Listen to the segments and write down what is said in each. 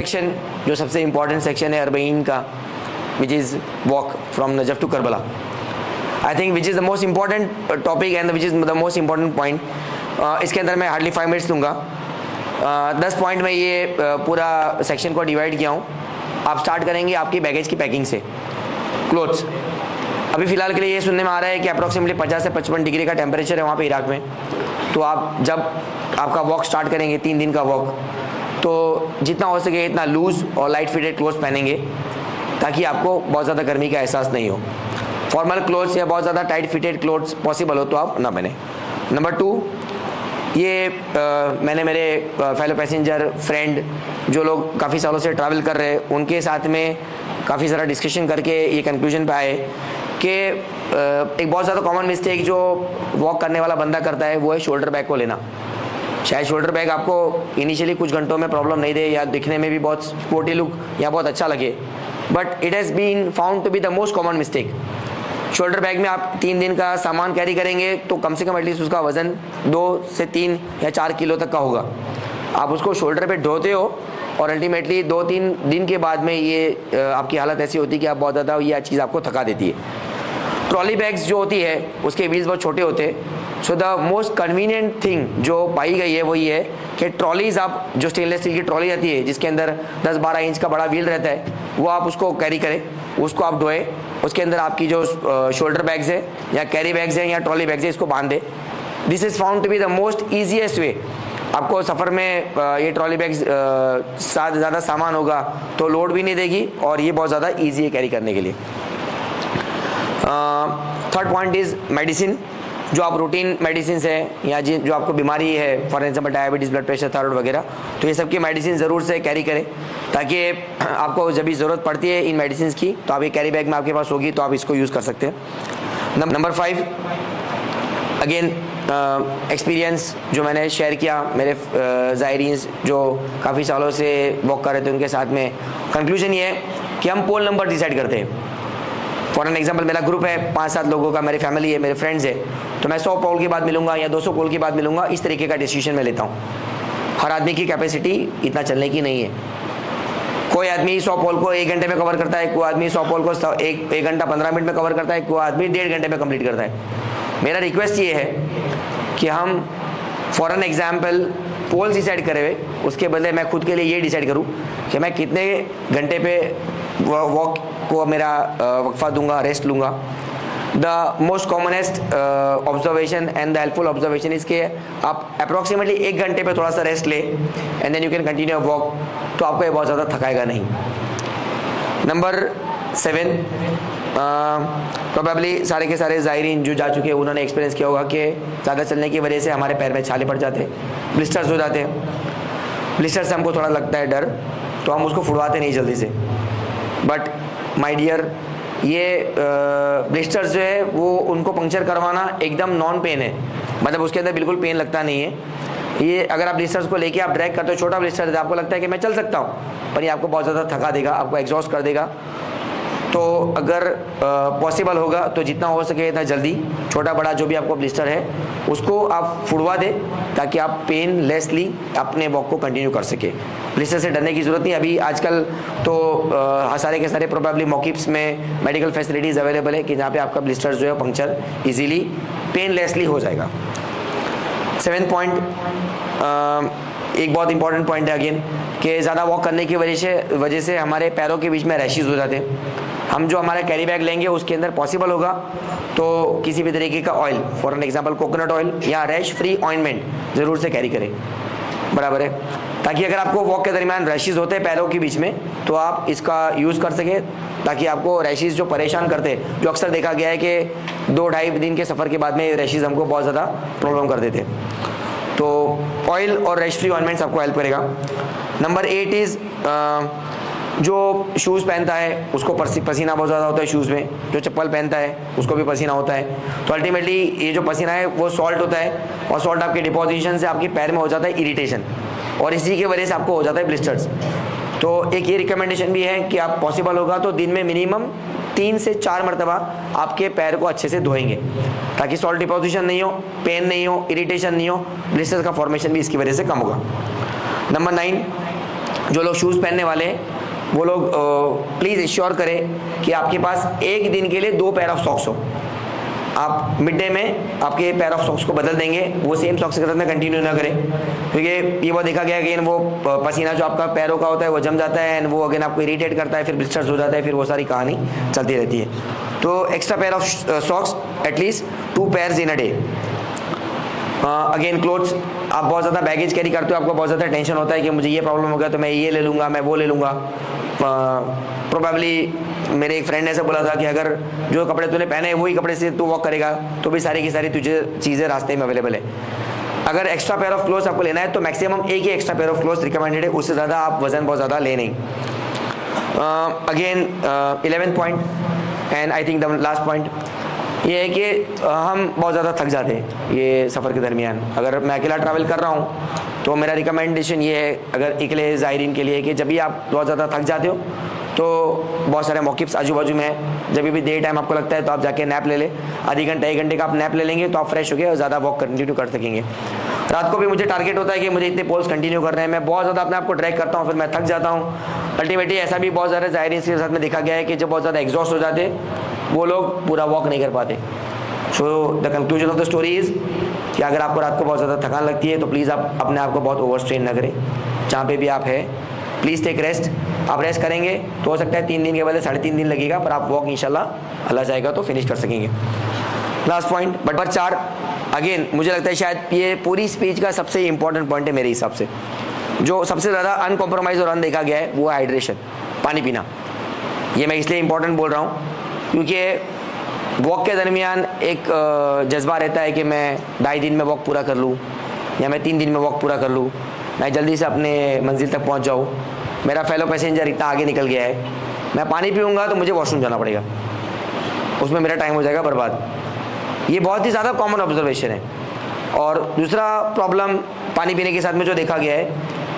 Section जो सबसे important section है अरबईन का, which is walk from Najaf to Karbala, I think which is the most important topic and which is the most important point. इसके अंदर मैं hardly 5 minutes दूंगा। 10 point में ये पूरा सेक्शन को डिवाइड किया हूँ। आप स्टार्ट करेंगे आपकी बैगेज की पैकिंग से। क्लोथ्स, अभी फ़िलहाल के लिए ये सुनने में आ रहा है कि अप्रॉक्सीमेटली 50 से 55 डिग्री का टेम्परेचर है वहाँ पे इराक में। तो आप जब आपका वॉक स्टार्ट करेंगे 3 दिन का वॉक, तो जितना हो सके इतना लूज़ और लाइट फिटेड क्लोथ्स पहनेंगे ताकि आपको बहुत ज़्यादा गर्मी का एहसास नहीं हो। फॉर्मल क्लोथ्स या बहुत ज़्यादा टाइट फिटेड क्लोथ्स पॉसिबल हो तो आप ना पहने। नंबर 2, ये मैंने मेरे फेलो पैसेंजर फ्रेंड जो लोग काफ़ी सालों से ट्रैवल कर रहे हैं उनके साथ में काफ़ी सारा डिस्कशन करके ये कंक्लूजन पे आए कि एक बहुत ज़्यादा कॉमन मिस्टेक जो वॉक करने वाला बंदा करता है वो है शोल्डर बैग को लेना। शायद शोल्डर बैग आपको इनिशियली कुछ घंटों में प्रॉब्लम नहीं दे या दिखने में भी बहुत स्पोर्टी लुक या बहुत अच्छा लगे, but it has been found to be the most common mistake. Shoulder bag में आप 3 दिन का सामान कैरी करेंगे तो कम से कम एटलीस्ट उसका वज़न 2 से 3 या 4 किलो तक का होगा। आप उसको शोल्डर पे ढोते हो और अल्टीमेटली 2-3 दिन के बाद में ये आपकी हालत ऐसी होती है कि आप बहुत ज़्यादा ये चीज़ आपको थका देती है। ट्रॉली बैग्स जो होती है उसके व्हील्स बहुत छोटे होते हैं। So the most convenient thing जो पाई गई है वो ये है कि ट्रॉलीज़ आप जो स्टेनलेस स्टील की ट्रॉली आती है जिसके अंदर 10-12 इंच का बड़ा व्हील रहता है वो आप उसको कैरी करें, उसको आप ढोए, उसके अंदर आपकी जो शोल्डर बैग्स है या कैरी बैग्स हैं या ट्रॉली बैग्स है इसको बांध दे। This is found to be the most easiest way. आपको सफ़र में ये ट्रॉली बैग्स साथ ज़्यादा सामान होगा तो लोड भी नहीं देगी और ये बहुत ज़्यादा ईजी है कैरी करने के लिए। Third point is medicine. जो आप रूटीन मेडिसिन है या जो आपको बीमारी है, for example diabetes, blood pressure, thyroid वगैरह, तो ये सब की मेडिसिन ज़रूर से कैरी करें ताकि आपको जब भी ज़रूरत पड़ती है इन मेडिसिन की तो आप ये कैरी बैग में आपके पास होगी तो आप इसको यूज़ कर सकते हैं। नंबर 5, अगेन एक्सपीरियंस जो मैंने शेयर किया मेरे ज़ायरीन्स जो काफ़ी सालों से वॉक कर रहे थे उनके साथ में, कंक्लूजन ये है कि हम पोल नंबर डिसाइड करते हैं। फॉर एन एग्जाम्पल मेरा ग्रुप है 5-7 लोगों का, मेरी फैमिली है, मेरे फ्रेंड्स है, तो मैं 100 पोल के बाद मिलूंगा या 200 पोल के बाद मिलूंगा, इस तरीके का डिसीजन मैं लेता हूँ। हर आदमी की कैपेसिटी इतना चलने की नहीं है। कोई आदमी 100 पोल को 1 घंटे में कवर करता है, कोई आदमी 100 पोल को 1 घंटा 15 मिनट में कवर करता है, कोई आदमी 1.5 घंटे में कंप्लीट करता है। मेरा रिक्वेस्ट ये है कि हम for an example poles decide करे हुए उसके बदले मैं खुद के लिए ये डिसाइड करूँ कि मैं कितने घंटे पे वॉक को मेरा वक्फा दूंगा, रेस्ट लूँगा। The most commonest observation and the helpful observation is के आप अप्रॉक्सीमेटली 1 घंटे पे थोड़ा सा रेस्ट ले and then you can continue walk, तो आपको ये बहुत ज़्यादा थकाएगा नहीं। नंबर 7, प्रोबेबली सारे के सारे ज़ायरीन जो जा चुके हैं उन्होंने एक्सपीरियंस किया होगा कि ज़्यादा चलने की वजह से हमारे पैर में छाले पड़ जाते हैं, ब्लिस्टर्स हो जाते हैं। ब्लिस्टर से हमको थोड़ा लगता है डर, तो हम उसको फुड़वाते नहीं जल्दी से। बट माय डियर, ये ब्लिस्टर्स जो है वो उनको पंक्चर करवाना एकदम नॉन पेन है, मतलब उसके अंदर बिल्कुल पेन लगता नहीं है। ये अगर आप ब्लिस्टर्स को लेके आप ड्रैग करते हो, छोटा ब्लिस्टर है, आपको लगता है कि मैं चल सकता हूँ, पर ये आपको बहुत ज़्यादा थका देगा, आपको एग्जॉस्ट कर देगा। तो अगर पॉसिबल होगा तो जितना हो सके इतना जल्दी छोटा बड़ा जो भी आपको ब्लिस्टर है उसको आप फुड़वा दें ताकि आप पेन लेसली अपने वॉक को कंटिन्यू कर सके। ब्लिस्टर से डरने की ज़रूरत नहीं। अभी आजकल तो सारे के सारे प्रोबेबली मॉकिप्स में मेडिकल फैसिलिटीज़ अवेलेबल है कि जहाँ पे आपका ब्लिस्टर जो है पंक्चर इजीली पेनलेसली हो जाएगा। 7th पॉइंट एक बहुत इंपॉर्टेंट पॉइंट है अगेन कि ज़्यादा वॉक करने की वजह से हमारे पैरों के बीच में रैशेज़ हो जाते हैं। हम जो हमारा कैरी बैग लेंगे उसके अंदर पॉसिबल होगा तो किसी भी तरीके का oil, for an example coconut oil या रैश फ्री ऑइंटमेंट ज़रूर से कैरी करें, बराबर है, ताकि अगर आपको वॉक के दरमियान रैशेज़ होते हैं पैरों के बीच में तो आप इसका यूज़ कर सकें ताकि आपको रैशेज़ जो परेशान करते हैं, जो अक्सर देखा गया है कि 2-2.5 दिन के सफ़र के बाद में रैशेज़ हमको बहुत ज़्यादा प्रॉब्लम कर देते हैं, तो ऑयल और रैश फ्री ऑइंटमेंट्स आपको हेल्प करेगा। नंबर 8 इज़ जो शूज़ पहनता है उसको पसीना बहुत ज़्यादा होता है शूज़ में, जो चप्पल पहनता है उसको भी पसीना होता है, तो अल्टीमेटली ये जो पसीना है वो सॉल्ट होता है और सॉल्ट आपके डिपोजिशन से आपके पैर में हो जाता है इरिटेशन और इसी की वजह से आपको हो जाता है ब्लिस्टर्स। तो एक ये रिकमेंडेशन भी है कि आप पॉसिबल होगा तो दिन में मिनिमम 3 से 4 मरतबा आपके पैर को अच्छे से धोएंगे ताकि सॉल्ट डिपोजिशन नहीं हो, पेन नहीं हो, इरिटेशन नहीं हो, ब्लिस्टर्स का फॉर्मेशन भी इसकी वजह से कम होगा। नंबर 9 जो लोग शूज़ पहनने वाले हैं वो लोग प्लीज़ इंश्योर करें कि आपके पास एक दिन के लिए 2 पेयर ऑफ सॉक्स हो। आप मिड डे में आपके पेयर ऑफ सॉक्स को बदल देंगे, वो सेम सॉक्स के साथ में कंटिन्यू ना करें, क्योंकि ये वो देखा गया कि वो पसीना जो आपका पैरों का होता है वो जम जाता है एंड वो अगेन आपको इरीटेट करता है, फिर ब्लिस्टर्स हो जाता है, फिर वो सारी कहानी चलती रहती है। तो extra pair of socks at least 2 pairs in a day. Again clothes, आप बहुत ज़्यादा बैगेज कैरी करते हो, आपको बहुत ज़्यादा टेंशन होता है कि मुझे ये प्रॉब्लम हो गया तो मैं ये ले लूँगा, मैं वो ले लूँगा। प्रोबेबली मेरे एक फ्रेंड ने ऐसा बोला था कि अगर जो कपड़े तूने पहने हैं वही कपड़े से तू वॉक करेगा तो भी सारी की सारी तुझे चीज़ें रास्ते में अवेलेबल है। अगर एक्स्ट्रा पेयर ऑफ क्लोथ्स आपको लेना है तो मैक्सिमम एक ही extra pair of clothes recommended है, उससे ज़्यादा आप वज़न बहुत ज़्यादा ले नहीं। Again 11th point and I think the last point ये है कि हम बहुत ज़्यादा थक जाते हैं ये सफ़र के दरमियान। अगर मैं अकेला ट्रैवल कर रहा हूँ तो मेरा रिकमेंडेशन ये है, अगर अकेले ज़ायरीन के लिए, कि जब भी आप बहुत ज़्यादा थक जाते हो तो बहुत सारे मौक़िफ़्स आजू बाजू में हैं, जब भी देर टाइम आपको लगता है तो आप जाके नैप ले लें। आधी घंटे 1 घंटे का आप नैप ले लेंगे तो आप फ्रेश हो गए और ज़्यादा वॉक कंटिन्यू कर सकेंगे। रात को भी मुझे टारगेट होता है कि मुझे इतने पोल्स कंटिन्यू करने हैं, मैं बहुत ज़्यादा अपने आप को ड्रैग करता हूँ, फिर मैं थक जाता हूँ। अल्टीमेटली ऐसा भी बहुत सारे ज़ायरीन के साथ में देखा गया है कि जब बहुत ज़्यादा एग्जॉस्ट हो जाते वो लोग पूरा वॉक नहीं कर पाते। So the conclusion of the story is कि अगर आपको रात को बहुत ज़्यादा थकान लगती है तो प्लीज़ आप अपने आप को बहुत ओवर स्ट्रेन ना करें। जहाँ पे भी आप है प्लीज़ टेक रेस्ट। आप रेस्ट करेंगे तो हो सकता है 3 दिन के बदले 3.5 दिन लगेगा, पर आप वॉक इंशाल्लाह अल्लाह चाहेगा तो फिनिश कर सकेंगे। लास्ट पॉइंट नंबर 4, अगेन मुझे लगता है शायद ये पूरी स्पीच का सबसे इंपॉर्टेंट पॉइंट है मेरे हिसाब से, जो सबसे ज़्यादा अनकॉम्प्रोमाइज़ और अनदेखा गया है वो है हाइड्रेशन, पानी पीना। ये मैं इसलिए इंपॉर्टेंट बोल रहा हूँ क्योंकि वॉक के दरमियान एक जज्बा रहता है कि मैं 2.5 दिन में वॉक पूरा कर लूँ या मैं 3 दिन में वॉक पूरा कर लूँ, मैं जल्दी से अपने मंजिल तक पहुँच जाऊँ, मेरा फेलो पैसेंजर इतना आगे निकल गया है, मैं पानी पीऊँगा तो मुझे वॉशरूम जाना पड़ेगा, उसमें मेरा टाइम हो जाएगा बर्बाद। ये बहुत ही ज़्यादा कॉमन ऑब्जर्वेशन है। और दूसरा प्रॉब्लम पानी पीने के साथ में जो देखा गया है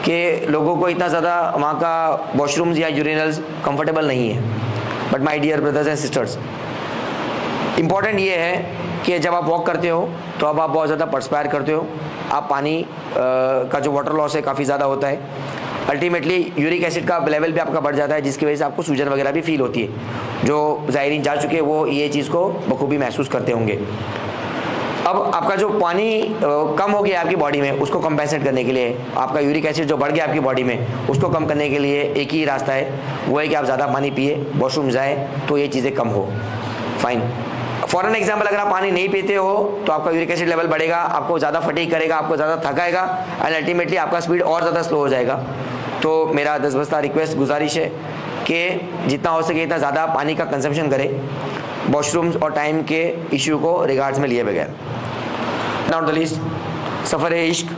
कि लोगों को इतना ज़्यादा वहाँ का वॉशरूम्स या यूरिनल्स कंफर्टेबल नहीं है। But my dear brothers and sisters, important ये है कि जब आप वॉक करते हो तो अब आप बहुत ज़्यादा पर्सपायर करते हो, आप पानी का जो वाटर लॉस है काफ़ी ज़्यादा होता है। अल्टीमेटली यूरिक एसिड का लेवल भी आपका बढ़ जाता है, जिसकी वजह से आपको सूजन वगैरह भी फील होती है। जो ज़ायरीन जा चुके हैं वो ये चीज़ को बखूबी महसूस करते होंगे। अब आपका जो पानी कम हो गया आपकी बॉडी में, उसको कंपेंसेट करने के लिए, आपका यूरिक एसिड जो बढ़ गया आपकी बॉडी में उसको कम करने के लिए एक ही रास्ता है, वो है कि आप ज़्यादा पानी पिए, वॉशरूम जाए तो ये चीज़ें कम हो। फाइन। फॉर एन एग्जाम्पल, अगर आप पानी नहीं पीते हो तो आपका यूरिक एसिड लेवल बढ़ेगा, आपको ज़्यादा फटीग करेगा, आपको ज़्यादा थकाएगा एंड अल्टीमेटली आपका स्पीड और ज़्यादा स्लो हो जाएगा। तो मेरा दस्तबस्ता रिक्वेस्ट गुजारिश है कि जितना हो सके इतना ज़्यादा पानी का कंजम्पशन करें, वॉशरूम्स और टाइम के इशू को रिगार्ड्स में लिए बगैर। नॉट द लीस्ट, सफ़र इश्क,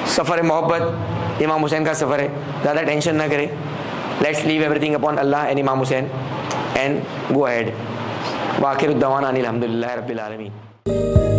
सफ़र मोहब्बत इमाम हुसैन का सफ़र है, ज़्यादा टेंशन ना करें। Let's leave everything upon Allah and इमाम हुसैन एंड गो अहेड। वाखिर दावाना अनिल हम्दुलिल्लाहि रब्बिल आलमीन।